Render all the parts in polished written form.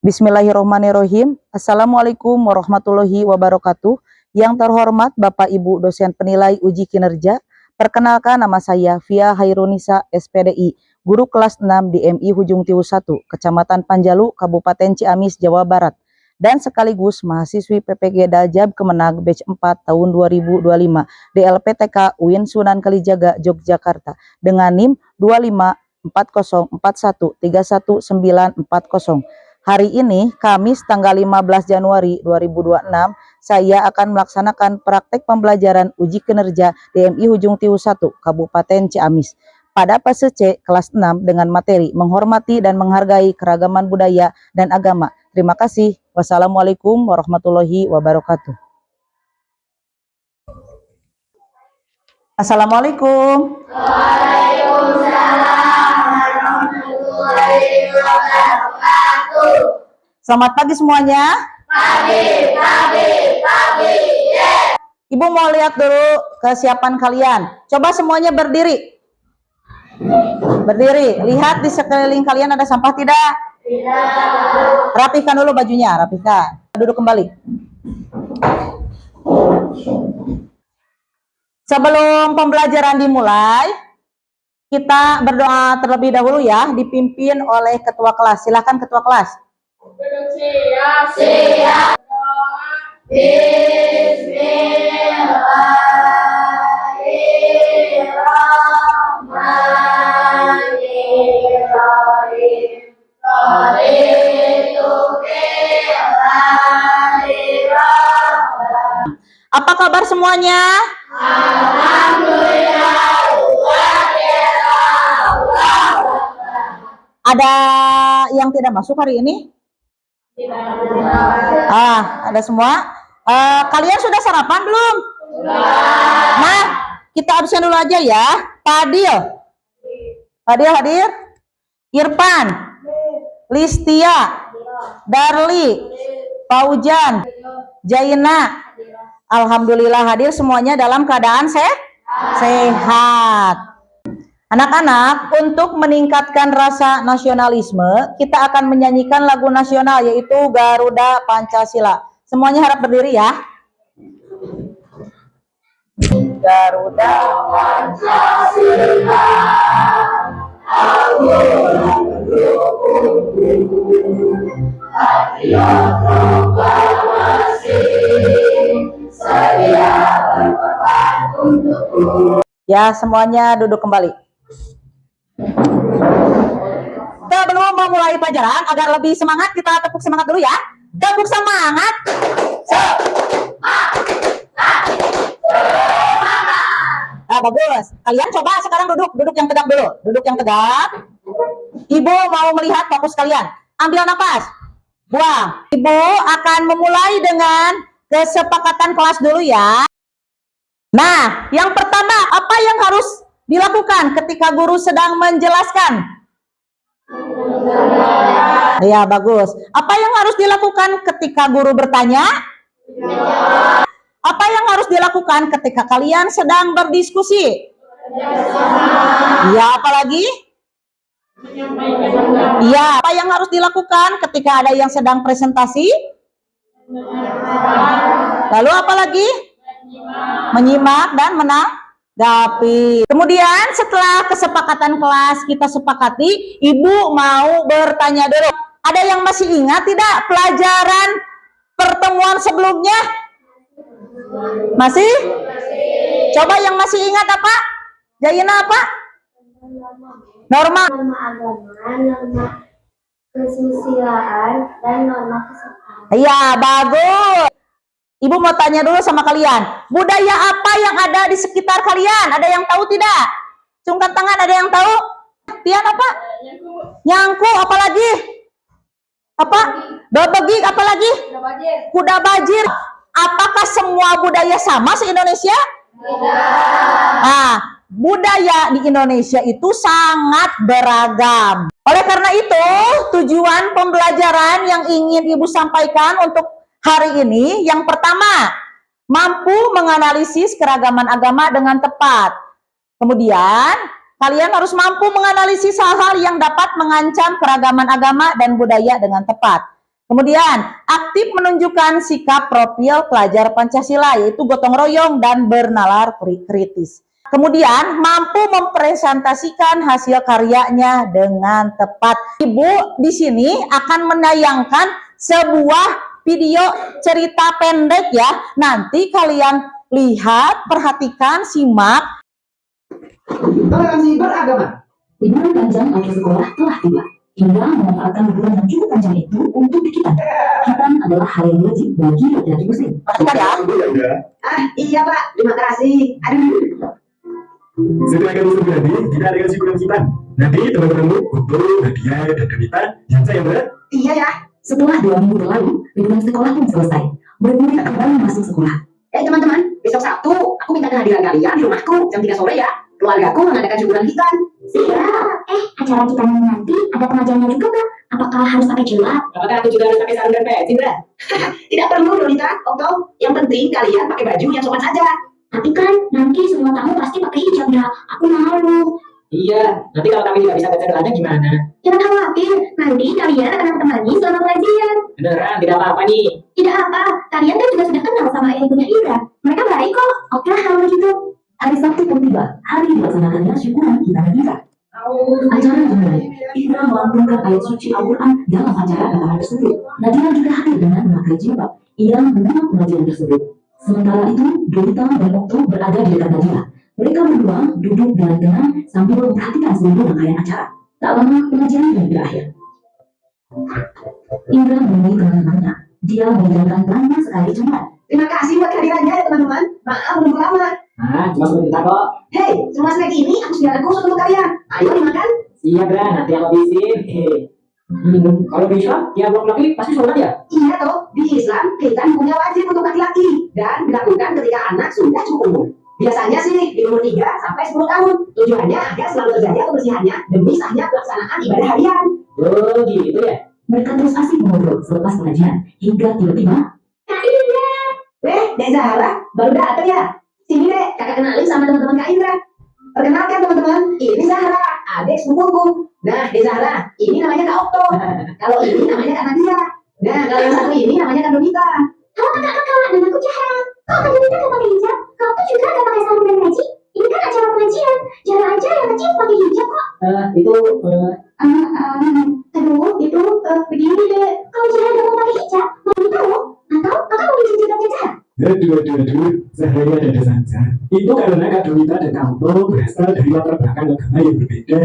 Bismillahirrahmanirrahim. Assalamualaikum warahmatullahi wabarakatuh. Yang terhormat Bapak Ibu dosen penilai uji kinerja, perkenalkan nama saya Via Hairunisa SPDI, guru kelas 6 di MI Hujung Tiwu 1, Kecamatan Panjalu, Kabupaten Ciamis, Jawa Barat, dan sekaligus mahasiswi PPG Daljab Kemenag Batch 4 tahun 2025 DLPTK UIN Sunan Kalijaga, Yogyakarta dengan NIM 254041313940. Hari ini, Kamis tanggal 15 Januari 2026, saya akan melaksanakan praktek pembelajaran uji kinerja DMI Hujung Tiwu 1, Kabupaten Ciamis, pada fase C kelas 6 dengan materi menghormati dan menghargai keragaman budaya dan agama. Terima kasih. Wassalamualaikum warahmatullahi wabarakatuh. Assalamualaikum. Waalaikumsalam warahmatullahi wabarakatuh. Selamat pagi semuanya. Pagi. Yeah. Ibu mau lihat dulu kesiapan kalian. Coba semuanya berdiri. Berdiri. Lihat di sekeliling kalian ada sampah tidak? Tidak. Rapikan dulu bajunya, rapikan. Duduk kembali. Sebelum pembelajaran dimulai, kita berdoa terlebih dahulu ya, dipimpin oleh ketua kelas. Silakan ketua kelas. Siap. Bismillahirrahmanirrahim. Apa kabar semuanya? Alhamdulillah. Ada yang tidak masuk hari ini? Ada semua. Kalian sudah sarapan belum? Nah, kita absen dulu aja ya. Fadil hadir. Irfan, Listia, Darli, Paujan, Jaina. Alhamdulillah hadir semuanya dalam keadaan sehat. Anak-anak, untuk meningkatkan rasa nasionalisme, kita akan menyanyikan lagu nasional yaitu Garuda Pancasila. Semuanya harap berdiri ya. Garuda Pancasila, ya, semuanya duduk kembali. Sebelum memulai pelajaran, agar lebih semangat, kita tepuk semangat dulu ya. Tepuk semangat. Bagus. Kalian coba sekarang duduk yang tegak dulu. Duduk yang tegak. Ibu mau melihat fokus kalian. Ambil nafas. Buang. Ibu akan memulai dengan kesepakatan kelas dulu ya. Nah, yang pertama, apa yang harus dilakukan ketika guru sedang menjelaskan? Ya, bagus. Apa yang harus dilakukan ketika guru bertanya? Apa yang harus dilakukan ketika kalian sedang berdiskusi? Ya, apalagi? Ya, apa yang harus dilakukan ketika ada yang sedang presentasi? Lalu apa lagi? Menyimak dan menanggapi. Kemudian setelah kesepakatan kelas kita sepakati, ibu mau bertanya dulu. Ada yang masih ingat tidak pelajaran pertemuan sebelumnya? Masih? Coba yang masih ingat apa? Jaina apa? Norma agama, norma kesusilaan, dan norma kesopanan. Iya, bagus. Ibu mau tanya dulu sama kalian, budaya apa yang ada di sekitar kalian? Ada yang tahu tidak? Cungkan tangan, ada yang tahu? Tian apa? Nyangku, apa lagi? Apa? Bebegik, apa lagi? Kuda bajir. Apakah semua budaya sama se-Indonesia? Nah, budaya di Indonesia itu sangat beragam. Oleh karena itu, tujuan pembelajaran yang ingin ibu sampaikan untuk hari ini, yang pertama, mampu menganalisis keragaman agama dengan tepat. Kemudian, kalian harus mampu menganalisis hal-hal yang dapat mengancam keragaman agama dan budaya dengan tepat. Kemudian, aktif menunjukkan sikap profil pelajar Pancasila, yaitu gotong royong dan bernalar kritis. Kemudian, mampu mempresentasikan hasil karyanya dengan tepat. Ibu di sini akan menayangkan sebuah video cerita pendek ya. Nanti kalian lihat, perhatikan, simak. Toleransi beragama. Liburan panjang akhir sekolah telah tiba. Hingga memanfaatkan liburan yang cukup panjang itu untuk dikitan. Kitan adalah hal yang wajib bagi laki-laki muslim. Perhatikan ya. Iya Pak, terima kasih. Aduh. Setelah kami berhenti, kita adakan syukuran kitan. Nanti teman-temanmu kumpul hadiah dan derita yang saya berat. Iya ya. Setelah 2 minggu berlalu, liburan sekolah pun selesai. Murid-murid kembali masuk sekolah. Teman-teman, besok Sabtu aku minta kehadiran kalian di rumahku jam 3 sore ya. Keluargaku mengadakan syukuran kitan. Siap. Acara kita nanti ada pengajiannya juga Kak. Apakah harus pakai jilbab? Apakah aku juga harus pakai sarung dan peci, Bra? Tidak perlu, Donita, Okto. Yang penting kalian pakai baju yang sopan saja. Tapi kan nanti semua tamu pasti pakai hijab ya. Aku malu. Iya, nanti kalau kami tidak bisa baca doanya gimana? Jangan khawatir, nanti kalian akan aku temani selama pengajian. Beneran, tidak apa-apa nih. Tidak apa, kalian kan juga sudah kenal sama ayah ibunya Indra. Mereka baik kok. Oke lah kalau begitu. Hari Sabtu pun tiba. Hari dilaksanakannya syukuran kitan Indra. Acara dimulai. Indra melantunkan ayat suci Al-Quran dalam acara pertemuan tersebut. Nadia juga hadir dengan memakai jilbab. Ia menyimak pengajian tersebut. Sementara itu, Donita dan Okto berada di dekat Nadia. Mereka berdua duduk dengan tenang sambil memperhatikan seluruh rangkaian acara. Tak lama pengajian pun berakhir. Indra menemui teman-temannya. Dia meninggalkan banyak sekali cemilan. Terima kasih buat kehadirannya ya teman-teman. Maaf menunggu lama. Cuma sebentar kok. Hei, semua snack ini aku sediakan khusus untuk kalian. Ayo dimakan. Iya, Bra, nanti aku habisin. Kalau di Islam, tiap laki pasti sholat ya? Iya toh, di Islam kita punya wajib untuk laki-laki dan dilakukan ketika anak sudah cukup umur. Biasanya sih di umur 3 sampai 10 tahun. Tujuannya agar selalu terjaga kebersihannya demi sahnya pelaksanaan ibadah harian. Oh, gitu ya? Mereka terus asik mengobrol selepas pengajian hingga tiba-tiba Kak Indra. Dek Zahra, baru datang ya? Sini Dek, kakak kenalin sama teman-teman Kak Indra. Perkenalkan teman-teman, ini Zahra, adik sepupuku. Nah, Dek Zahra, ini namanya Kak Okto. Kalau ini namanya Kak Nadia. Nah, kalau yang satu ini namanya Kak Donita. Halo kakak-kakak, namaku Zahra. Kok Kak Donita gak pakai hijab? Kau tuh juga gak pakai sarung dan gaji? Ini kan acara pengajian. Jarang aja yang kecil pakai hijab kok. Itu, Aduh, itu begini deh. Kalau Zahra gak mau pakai hijab, mau tahu? Atau kakak mau bikin hijabnya Zahra? aduh, Zahranya ada saja. Itu karena Kak Donita dan Kak Okto berasal dari latar belakang agama yang berbeda.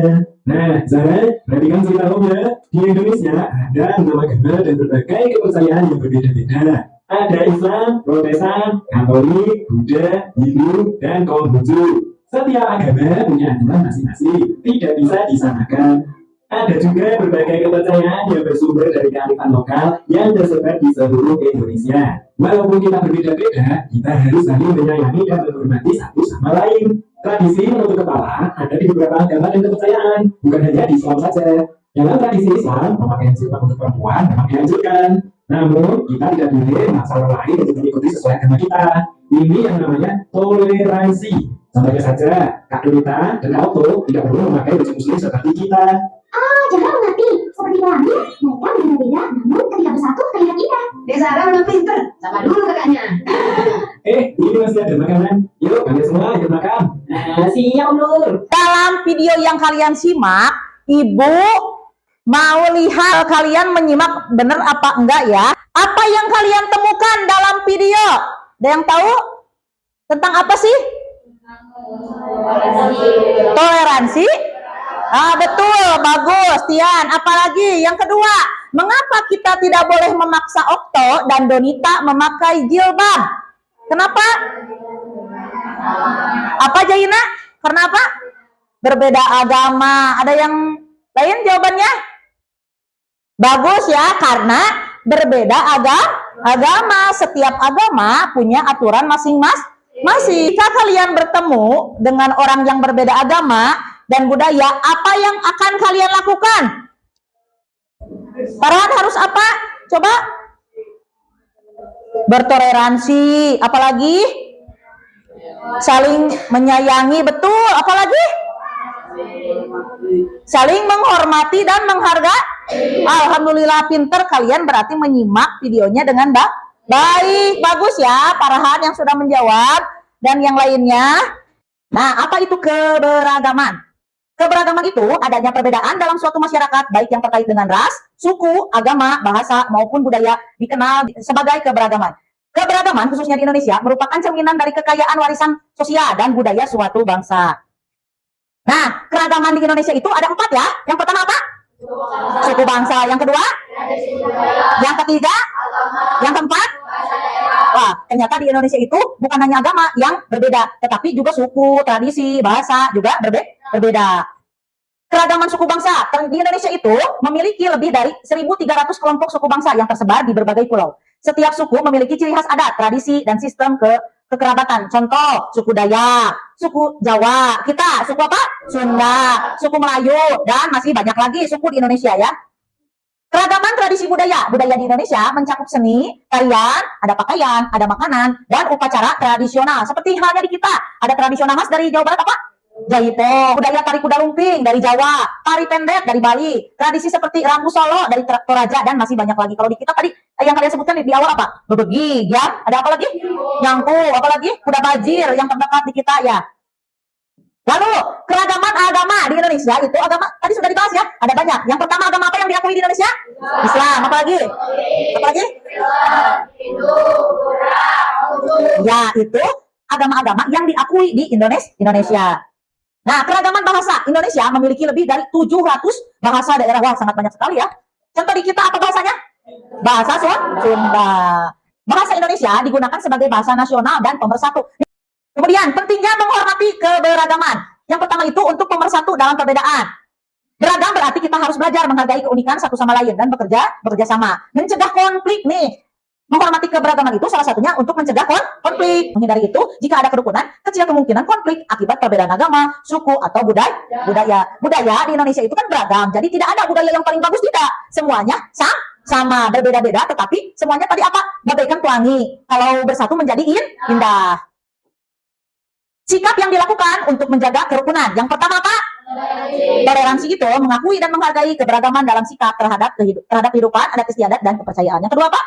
Nah, Zahra, perhatikan cerita Om ya. Di Indonesia ada 6 agama dan berbagai kepercayaan yang berbeda-beda. Ada Islam, Protestan, Katolik, Buddha, Hindu, dan Konghucu. Setiap agama punya aturan masing-masing, tidak bisa disamakan. Ada juga berbagai kepercayaan yang bersumber dari kearifan lokal yang tersebar di seluruh Indonesia. Walaupun kita berbeda-beda, kita harus saling menyayangi dan menghormati satu sama lain. Tradisi menutup kepala ada di beberapa agama dan kepercayaan, bukan hanya di Islam saja. Dalam tradisi Islam, pemakaian jilbab untuk perempuan memang dianjurkan. Namun, kita tidak boleh memaksa orang lain untuk mengikuti sesuai agama kita. Ini yang namanya toleransi. Contohnya saja, Kak Donita dan Kak Okto tidak perlu memakai baju muslim seperti kita. Zahra mengerti. Seperti pelangi, mereka berbeda-beda, namun ketika bersatu terlihat indah. Dek Zahra memang pinter. Sama dulu kakaknya. Ini masih ada makanan. Yuk, kalian semua ikut makan. Siap, Nur. Dalam video yang kalian simak, Ibu mau lihat kalian menyimak bener apa enggak ya? Apa yang kalian temukan dalam video? Ada yang tahu? Tentang apa sih? Toleransi. Betul, bagus, Tian. Apalagi yang kedua, mengapa kita tidak boleh memaksa Okto dan Donita memakai jilbab? Kenapa? Apa Jaina? Kenapa? Berbeda agama. Ada yang lain jawabannya? Bagus ya, karena berbeda agama. Setiap agama punya aturan masing-masing. Jika kalian bertemu dengan orang yang berbeda agama dan budaya, apa yang akan kalian lakukan? Farhan harus apa? Coba. Bertoleransi. Apalagi? Saling menyayangi. Betul. Apalagi? Saling menghormati dan Alhamdulillah pinter, kalian berarti menyimak videonya dengan baik. Bagus ya, Parahan yang sudah menjawab dan yang lainnya. Nah, apa itu keberagaman? Keberagaman itu adanya perbedaan dalam suatu masyarakat, baik yang terkait dengan ras, suku, agama, bahasa, maupun budaya, dikenal sebagai keberagaman. Keberagaman, khususnya di Indonesia, merupakan cerminan dari kekayaan warisan sosial dan budaya suatu bangsa. Nah, keragaman di Indonesia itu ada 4 ya. Yang pertama apa? Suku bangsa. Yang kedua? Yang ketiga? Yang keempat? Wah, ternyata di Indonesia itu bukan hanya agama yang berbeda, tetapi juga suku, tradisi, bahasa juga berbeda. Keragaman suku bangsa di Indonesia itu memiliki lebih dari 1.300 kelompok suku bangsa yang tersebar di berbagai pulau. Setiap suku memiliki ciri khas adat, tradisi, dan sistem kekerabatan. Contoh, suku Dayak, suku Jawa, kita, suku apa? Sunda, suku Melayu, dan masih banyak lagi suku di Indonesia ya. Keragaman tradisi budaya di Indonesia mencakup seni, tarian, ada pakaian, ada makanan, dan upacara tradisional. Seperti halnya di kita, ada tradisional khas dari Jawa Barat apa? Jaipo, budaya tari kuda lumping dari Jawa, tari pendek dari Bali, tradisi seperti rambu Solo dari Toraja, dan masih banyak lagi. Kalau di kita tadi yang kalian sebutkan di awal apa? Bebegi, ya. Ada apa lagi? Nyangku, apa lagi? Kuda bajir yang terdekat di kita ya. Lalu keragaman agama di Indonesia itu agama tadi sudah dibahas ya. Ada banyak. Yang pertama agama apa yang diakui di Indonesia? Islam. Apa lagi? Apa lagi? Ya, itu agama-agama yang diakui di Indonesia. Nah, keragaman bahasa Indonesia memiliki lebih dari 700 bahasa daerah. Wah, sangat banyak sekali ya. Contoh di kita apa bahasanya? Bahasa Sunda. Bahasa Indonesia digunakan sebagai bahasa nasional dan pemersatu. Kemudian, pentingnya menghormati keberagaman. Yang pertama itu untuk pemersatu dalam perbedaan. Beragam berarti kita harus belajar menghargai keunikan satu sama lain dan bekerja sama. Mencegah konflik nih. Menghormati keberagaman itu salah satunya untuk mencegah konflik. Menghindari itu, jika ada kerukunan, kecil kemungkinan konflik akibat perbedaan agama, suku, atau budaya. Budaya di Indonesia itu kan beragam, jadi tidak ada budaya yang paling bagus, tidak. Semuanya sama, berbeda-beda, tetapi semuanya tadi apa? Bagaikan pelangi. Kalau bersatu menjadi indah. Sikap yang dilakukan untuk menjaga kerukunan. Yang pertama apa? Toleransi itu mengakui dan menghargai keberagaman dalam sikap terhadap kehidupan, adat istiadat, dan kepercayaan. Yang kedua apa?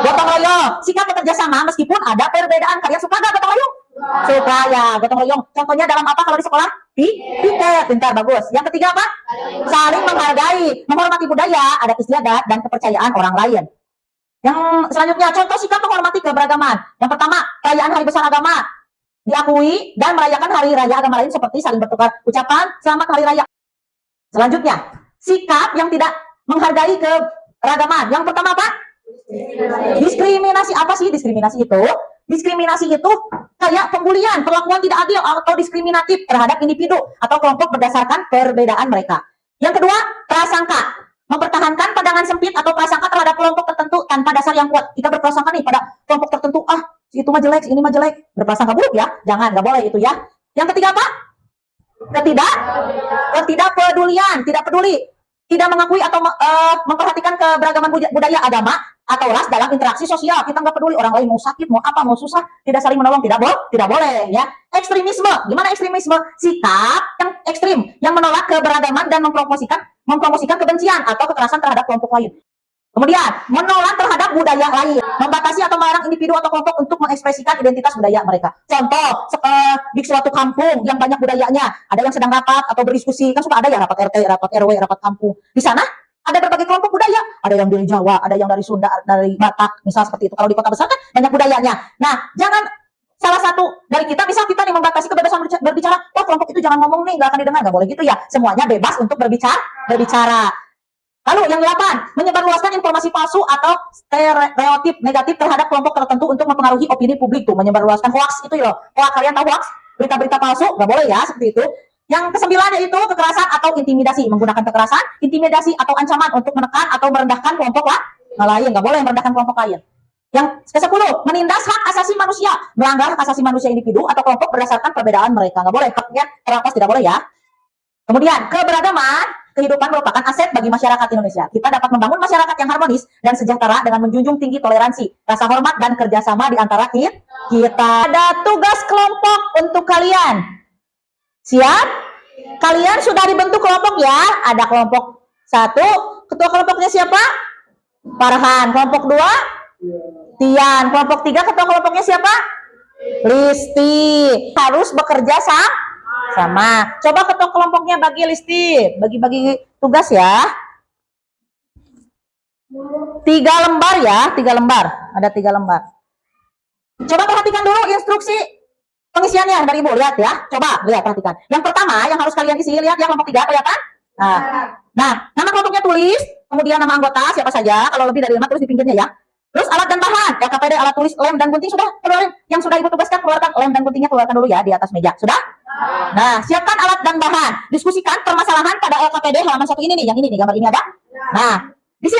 Gotong royong. Sikap bekerja sama meskipun ada perbedaan. Kalian suka nggak gotong royong? Suka ya, gotong royong. Contohnya dalam apa kalau di sekolah? Piket, pintar, bagus. Yang ketiga apa? Saling menghargai, menghormati budaya, adat istiadat, dan kepercayaan orang lain. Yang selanjutnya, contoh sikap menghormati keberagaman. Yang pertama, perayaan hari besar agama. Diakui dan merayakan hari raya agama lain seperti saling bertukar ucapan selamat hari raya. Selanjutnya, sikap yang tidak menghargai keragaman. Yang pertama apa? Diskriminasi. Apa sih diskriminasi itu? Diskriminasi itu kayak pembulian, perlakuan tidak adil atau diskriminatif terhadap individu atau kelompok berdasarkan perbedaan mereka. Yang kedua, prasangka. Mempertahankan pandangan sempit atau prasangka terhadap kelompok tertentu tanpa dasar yang kuat. Kita berprasangka nih pada kelompok tertentu, si itu mah jelek, si ini mah jelek. Berprasangka buruk ya, jangan, nggak boleh itu ya. Yang ketiga apa? Ketidakpedulian, tidak peduli, tidak mengakui atau memperhatikan keberagaman budaya, agama, atau ras dalam interaksi sosial. Kita nggak peduli orang lain mau sakit, mau apa, mau susah, tidak saling menolong, tidak boleh ya. Ekstremisme, gimana ekstremisme? Sikap yang ekstrim, yang menolak keberagaman dan mempromosikan kebencian atau kekerasan terhadap kelompok lain. Kemudian, menolak terhadap budaya lain, membatasi atau melarang individu atau kelompok untuk mengekspresikan identitas budaya mereka. Contoh, di suatu kampung yang banyak budayanya, ada yang sedang rapat atau berdiskusi, kan suka ada ya rapat RT, rapat RW, rapat kampung. Di sana ada berbagai kelompok budaya, ada yang dari Jawa, ada yang dari Sunda, dari Batak, misal seperti itu. Kalau di kota besar kan banyak budayanya. Nah, jangan salah satu dari kita, misal kita nih membatasi kebebasan berbicara, kelompok itu jangan ngomong nih, nggak akan didengar, nggak boleh gitu ya. Semuanya bebas untuk berbicara. Lalu yang 8, menyebarluaskan informasi palsu atau stereotip negatif terhadap kelompok tertentu untuk mempengaruhi opini publik. Tuh, menyebarluaskan hoax itu loh. Hoax, kalian tahu hoax? Berita-berita palsu, nggak boleh ya, seperti itu. Yang ke-9 yaitu kekerasan atau intimidasi. Menggunakan kekerasan, intimidasi, atau ancaman untuk menekan atau merendahkan kelompok lain. Nggak boleh merendahkan kelompok lain. Yang ke-10, menindas hak asasi manusia. Melanggar hak asasi manusia individu atau kelompok berdasarkan perbedaan mereka. Nggak boleh, haknya terlepas, tidak boleh ya. Kemudian, keberagaman kehidupan merupakan aset bagi masyarakat Indonesia. Kita dapat membangun masyarakat yang harmonis dan sejahtera dengan menjunjung tinggi toleransi, rasa hormat, dan kerjasama di antara kita. Ada tugas kelompok untuk kalian. Siap? Kalian sudah dibentuk kelompok ya? Ada kelompok 1, ketua kelompoknya siapa? Farhan. Kelompok 2? Tian. Kelompok 3 ketua kelompoknya siapa? Listi. Harus bekerja sama. Coba ketua kelompoknya bagi Listi, bagi-bagi tugas ya. 3 lembar ya, 3 lembar. Ada 3 lembar. Coba perhatikan dulu instruksi pengisiannya dari Ibu, lihat ya. Coba lihat, perhatikan. Yang pertama yang harus kalian isi, lihat ya, kelompok 3 kelihatan? Nah, nama kelompoknya tulis, kemudian nama anggota siapa saja, kalau lebih dari 5 tulis di pinggirnya ya. Terus alat dan bahan, LKPD, alat tulis, lem dan gunting sudah keluarin. Yang sudah Ibu tugaskan keluarkan lem dan guntingnya, keluarkan dulu ya di atas meja. Sudah? Nah, siapkan alat dan bahan. Diskusikan permasalahan pada LKPD halaman 1 ini nih, yang ini nih, gambar ini ada. Nah, di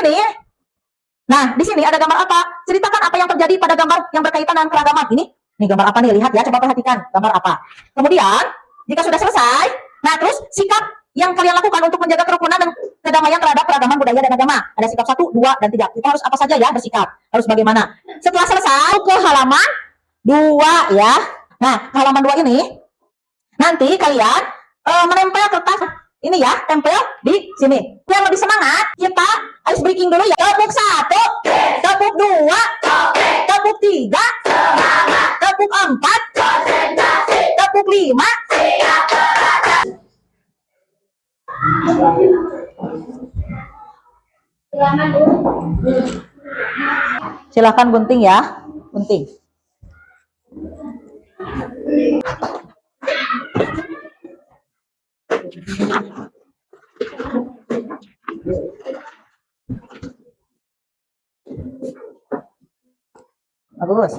sini ada gambar apa? Ceritakan apa yang terjadi pada gambar yang berkaitan dengan keragaman. Ini gambar apa nih? Lihat ya, coba perhatikan gambar apa. Kemudian, jika sudah selesai, nah terus sikap yang kalian lakukan untuk menjaga kerukunan dan kedamaian terhadap keragaman budaya dan agama. Ada sikap 1, 2, dan 3. Kita harus apa saja ya bersikap? Harus bagaimana? Setelah selesai, ke halaman 2 ya. Nah, ke halaman 2 ini, nanti kalian menempel kertas ini ya, tempel di sini. Yang lebih semangat, kita ice breaking dulu ya. Tepuk 1, tepuk 2, tepuk 3, tepuk 4, tepuk 5. Silakan gunting ya, gunting. Bagus.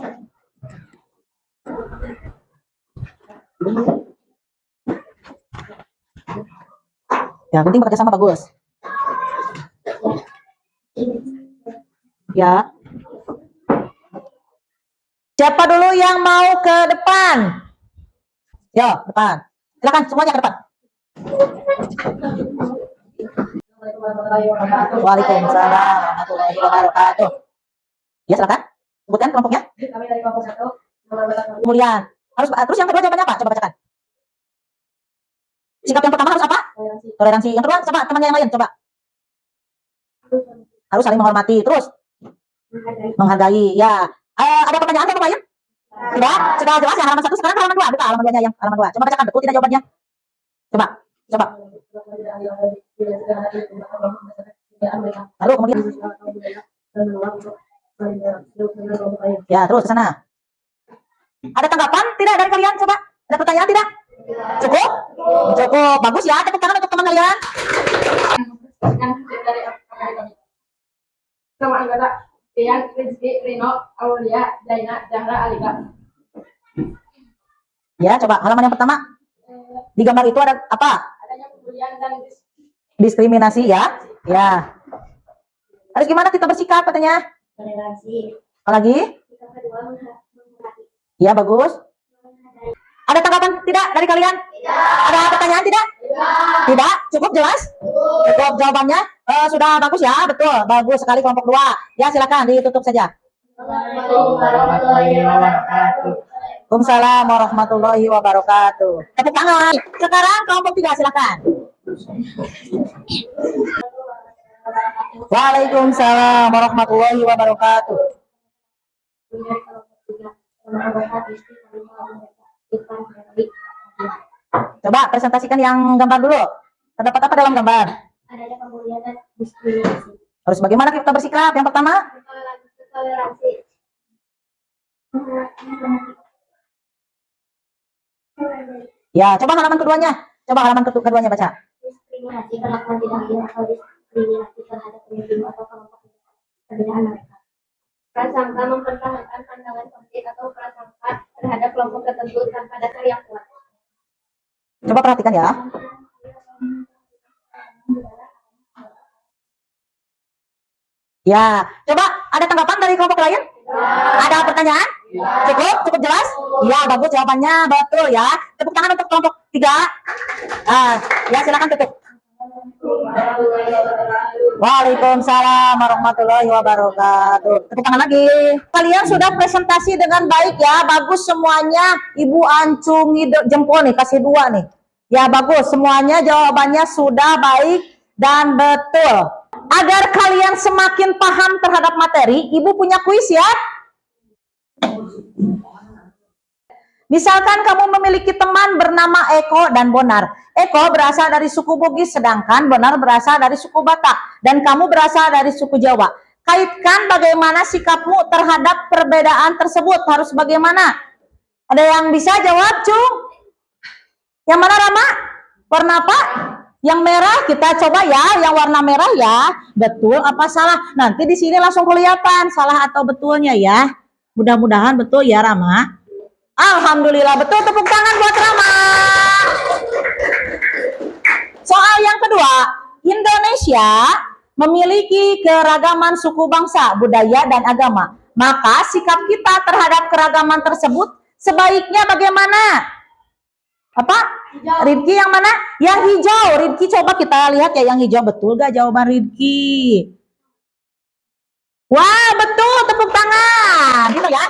Ya, gunting bekerja sama bagus. Ya. Siapa dulu yang mau ke depan? Yo, depan. Silakan semuanya ke depan. Waalaikumsalam warahmatullahi wabarakatuh. Ya, silakan. Sebutkan kelompoknya. Kami dari kelompok 1. Kemudian harus terus yang kedua jawabannya apa? Coba bacakan. Sikap yang pertama harus apa? Toleransi. Yang kedua, coba temannya yang lain, coba. Harus saling menghormati. Terus menghargai. Ya. Ada pertanyaan atau lain? Sudah jelas ya halaman 1, sekarang halaman 2. Buka halaman 2-nya yang halaman 2. Coba bacakan betul tidak jawabannya. Coba. Lalu kemudian ya, terus ke sana. Ada tanggapan tidak dari kalian? Coba. Ada pertanyaan tidak? Cukup? Cukup. Bagus ya. Tepuk tangan untuk teman kalian. Sama anggota Tian, Rizky, Rino, Aulia, Zaina, Zahra, Alika. Ya, coba halaman yang pertama. Di gambar itu ada apa? Adanya pembulian dan Diskriminasi ya. Ya. Harus gimana kita bersikap katanya? Toleransi. Apa lagi? Sikap kedua menghormati. Ya, bagus. Ada tanggapan tidak dari kalian? Tidak. Ada pertanyaan tidak? Tidak. Cukup jelas? Cukup jawabannya. Sudah bagus ya, betul. Bagus sekali kelompok 2. Ya, silakan ditutup saja. Assalamualaikum warahmatullahi wabarakatuh. Waalaikumsalam warahmatullahi wabarakatuh. Tepuk tangan. Sekarang kelompok 3 silakan. Waalaikumsalam warahmatullahi wabarakatuh. Coba presentasikan yang gambar dulu. Terdapat apa dalam gambar? Adanya pembulian dan diskriminasi. Harus bagaimana kita bersikap? Yang pertama, Toleransi. ya, coba halaman keduanya. Coba halaman keduanya baca. Diskriminasi, perlakuan tidak adil atau diskriminasi terhadap individu atau kelompok perbedaan mereka. Prasangka, mempertahankan pandangan sempit atau prasangka terhadap kelompok tertentu tanpa dasar yang kuat. Coba perhatikan ya. Ya, coba ada tanggapan dari kelompok lain? Ada pertanyaan? Cukup jelas? Ya, bagus jawabannya, betul ya. Tepuk tangan untuk kelompok 3. Ya, silakan tutup. Waalaikumsalam warahmatullahi wabarakatuh. Tepuk tangan lagi. Kalian sudah presentasi dengan baik ya, bagus semuanya. Ibu ancungi jempol nih, kasih 2 nih. Ya, bagus semuanya, jawabannya sudah baik dan betul. Agar kalian semakin paham terhadap materi, Ibu punya kuis ya. Misalkan kamu memiliki teman bernama Eko dan Bonar. Eko berasal dari suku Bugis, sedangkan Bonar berasal dari suku Batak. Dan kamu berasal dari suku Jawa. Kaitkan bagaimana sikapmu terhadap perbedaan tersebut. Harus bagaimana? Ada yang bisa jawab, Cung? Yang mana, Rama? Warna apa? Yang merah kita coba ya, yang warna merah ya. Betul apa salah? Nanti di sini langsung kelihatan salah atau betulnya ya. Mudah-mudahan betul ya, Rama. Alhamdulillah betul, tepuk tangan buat Rama. Soal yang kedua, Indonesia memiliki keragaman suku bangsa, budaya dan agama. Maka sikap kita terhadap keragaman tersebut sebaiknya bagaimana? Apa? Ridki yang mana? Yang hijau. Ridki coba kita lihat ya yang hijau. Betul gak jawaban Ridki? Wah, betul. Tepuk tangan. Gitu ya.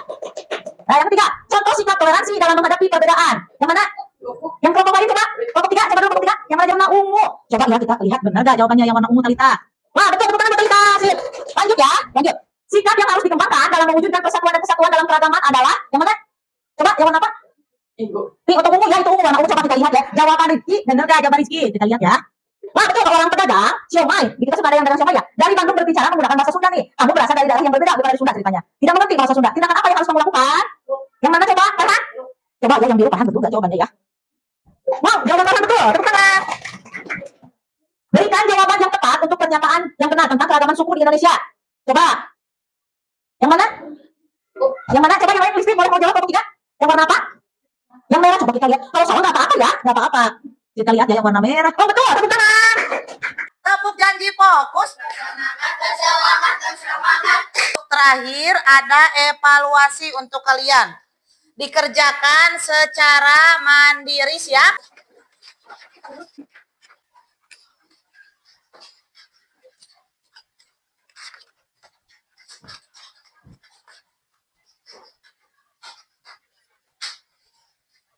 Nah, yang ketiga, contoh sikap toleransi dalam menghadapi perbedaan. Yang mana? Yang kelompok lain coba. Kelompok tiga, coba dulu kelompok tiga. Yang mana warna ungu? Coba ya kita lihat benar gak jawabannya yang warna ungu, Talita? Wah, betul. Tepuk tangan buat Talita. Sip. Lanjut ya. Lanjut. Sikap yang harus dikembangkan dalam mewujudkan persatuan dan kesatuan dalam keragaman adalah yang mana? Coba, yang warna apa? Untuk ungu ya, itu ungu, warna ungu. Coba kita lihat ya. Jawaban Rizky, bener gak jawaban Rizky? Kita lihat ya. Wah, betul, kalau orang pedagang, siomay. Di kita sudah ada yang dagang siomay ya. Dari Bandung berbicara menggunakan bahasa Sunda nih. Kamu berasal dari daerah yang berbeda, bukan dari Sunda ceritanya. Tidak mengerti bahasa Sunda. Tindakan apa yang harus kamu lakukan? Yang mana coba? Farhan? Coba ya, yang biru Farhan, betul gak jawabannya ya? Wow, jawaban Farhan betul. Tepuk tangan. Berikan jawaban yang tepat untuk pernyataan yang benar tentang keragaman suku di Indonesia. Coba. Yang mana? Yang mana? Coba yang lain, Rizky, boleh mau jawab kelompok tiga? Yang warna apa? Yang merah, coba kita lihat. Kalau salah nggak apa-apa ya, nggak apa-apa. Kita lihat ya yang warna merah. Oh betul, tepuk tangan. Tepuk janji fokus. Terakhir ada evaluasi untuk kalian. Dikerjakan secara mandiri, siap?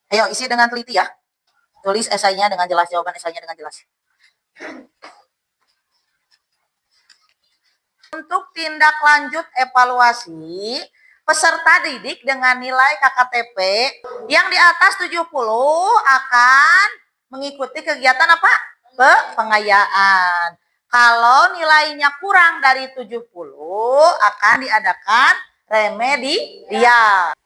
Ayo isi dengan teliti ya. Tulis esainya dengan jelas, jawaban esainya dengan jelas. Untuk tindak lanjut evaluasi, peserta didik dengan nilai KKTP yang di atas 70 akan mengikuti kegiatan apa? Pengayaan. Kalau nilainya kurang dari 70 akan diadakan remedial.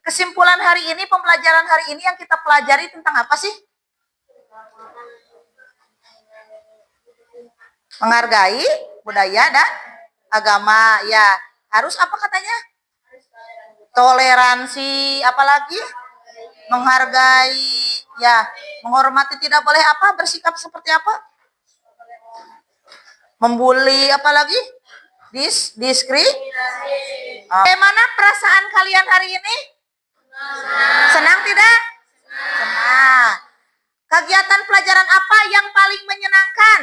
Kesimpulan hari ini, pembelajaran hari ini yang kita pelajari tentang apa sih? Menghargai budaya dan agama. Ya, harus apa katanya? Toleransi, apalagi? Menghargai, ya, menghormati, tidak boleh apa? Bersikap seperti apa? Membuli, apalagi? Diskriminasi. Bagaimana perasaan kalian hari ini? Senang tidak? Senang. Kegiatan pelajaran apa yang paling menyenangkan?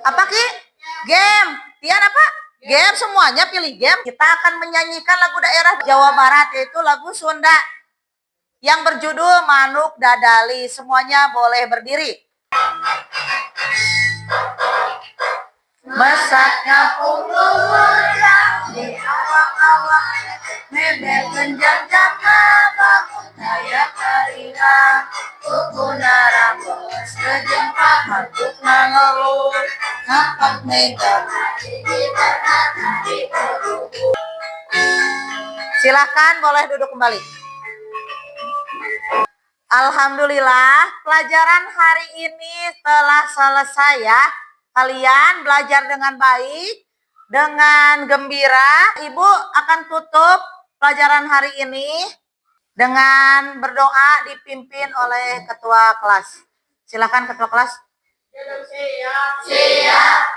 Apa Ki? Game. Tian apa? Game, semuanya pilih game. Kita akan menyanyikan lagu daerah Jawa Barat, yaitu lagu Sunda yang berjudul Manuk Dadali. Semuanya boleh berdiri. Mesaknya punggung di awang-awang, bebek menjajaka bangun daya karina, ukuna rambut kejengkak hantuk nangeluh, ngapak mega Silahkan boleh duduk kembali. Alhamdulillah, pelajaran hari ini telah selesai ya. Kalian belajar dengan baik, dengan gembira. Ibu akan tutup pelajaran hari ini dengan berdoa dipimpin oleh ketua kelas. Silakan ketua kelas. Siap.